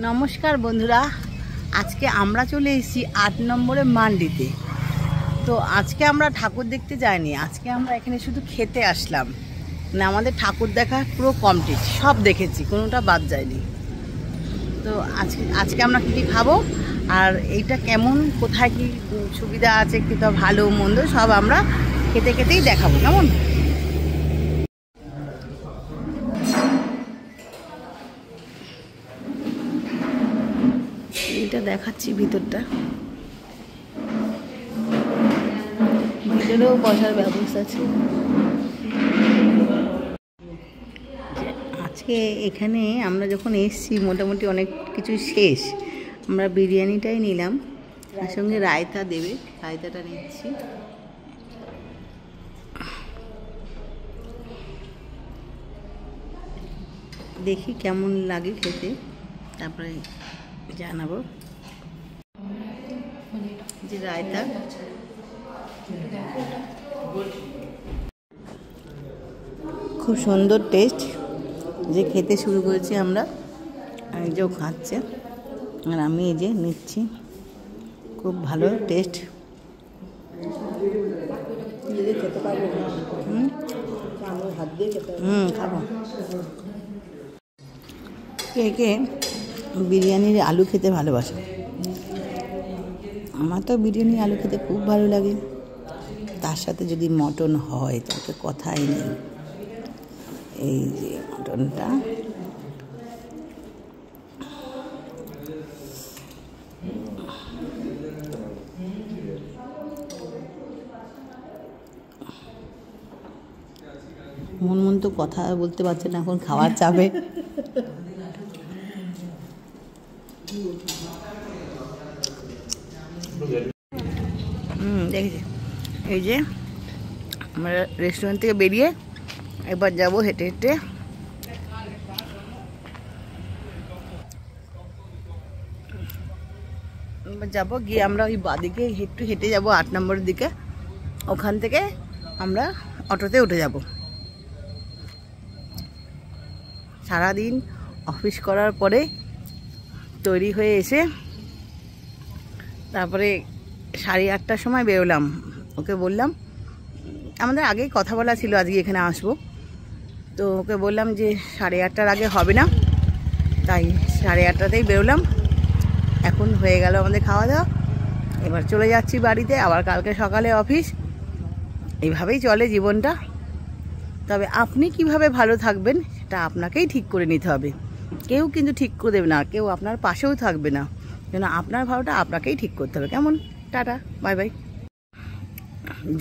নমস্কার বন্ধুরা, আজকে আমরা চলে এসেছি ৮ নম্বরে মান্ডিতে। তো আজকে আমরা ঠাকুর দেখতে যাইনি, আজকে আমরা এখানে শুধু খেতে আসলাম। মানে আমাদের ঠাকুর দেখা পুরো কমপ্লিট, সব দেখেছি, কোনোটা বাদ যায়নি। তো আজকে আমরা কী কী খাবো আর এইটা কেমন, কোথায় কি সুবিধা আছে, কিটা ভালো মন্দ, সব আমরা খেতে খেতেই দেখাবো। কেমন এটা দেখাচ্ছি, ভিতরটা, ভিতরেও বসার ব্যবস্থা আছে। আজকে এখানে আমরা যখন এসেছি মোটামুটি অনেক কিছু শেষ। আমরা বিরিয়ানিটাই নিলাম, তার সঙ্গে রায়তা দেবে, রায়তাটা নিচ্ছি। দেখি কেমন লাগে খেতে, তারপরে জানাবো। যে রায়তা, খুব সুন্দর টেস্ট। যে খেতে শুরু করেছি আমরা, যে খাচ্ছে আর আমি এই যে নিচ্ছি, খুব ভালো টেস্ট। খাবো। কে কে বিরিয়ানির আলু খেতে ভালোবাসে? আমার তো বিরিয়ানি আলু খেতে খুব ভালো লাগে, তার সাথে যদি মটন হয় তাতে কথাই নেই। এই যে মটনটা, মন তো কথা বলতে পারছে না, এখন খাওয়ার চাপে। দেখেছি, এই যে আমরা রেস্টুরেন্ট থেকে বেরিয়ে এবার যাব হেঁটে হেঁটে যাবো, গিয়ে আমরা ওই বাদিকে একটু হেঁটে যাব ৮ নম্বরের দিকে। ওখান থেকে আমরা অটোতে উঠে যাব। সারাদিন অফিস করার পরে তৈরি হয়ে এসে তারপরে 8:30টার সময় বেরোলাম। ওকে বললাম, আমাদের আগেই কথা বলা ছিল আজকে এখানে আসবো, তো ওকে বললাম যে 8:30টার আগে হবে না, তাই 8:30টাতেই বেরোলাম। এখন হয়ে গেল আমাদের খাওয়া দাওয়া, এবার চলে যাচ্ছি বাড়িতে, আবার কালকে সকালে অফিস। এইভাবেই চলে জীবনটা। তবে আপনি কিভাবে ভালো থাকবেন সেটা আপনাকেই ঠিক করে নিতে হবে। কেউ কিন্তু ঠিক করে দেবে না, কেউ আপনার পাশেও থাকবে না, যেন আপনার ভালোটা আপনাকেই ঠিক করতে হবে। কেমন? Tata, bye bye.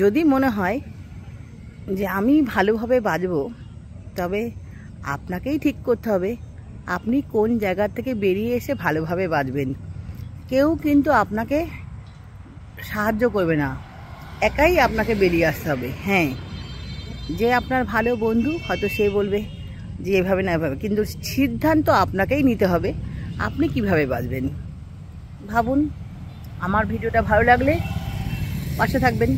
যদি মনে হয় যে আমি ভালোভাবে বাঁচব, তবে আপনাকেই ঠিক করতে হবে আপনি কোন জায়গা থেকে বেরিয়ে এসে ভালোভাবে বাঁচবেন। কেউ কিন্তু আপনাকে সাহায্য করবে না, একাই আপনাকে বেরিয়ে আসতে হবে। হ্যাঁ, যে আপনার ভালো বন্ধু হয়তো সে বলবে যে এভাবে না এভাবে, কিন্তু সিদ্ধান্ত আপনাকেই নিতে হবে আপনি কিভাবে বাঁচবেন। ভাবুন। আমার ভিডিওটা ভালো লাগলে পাশে থাকবেন।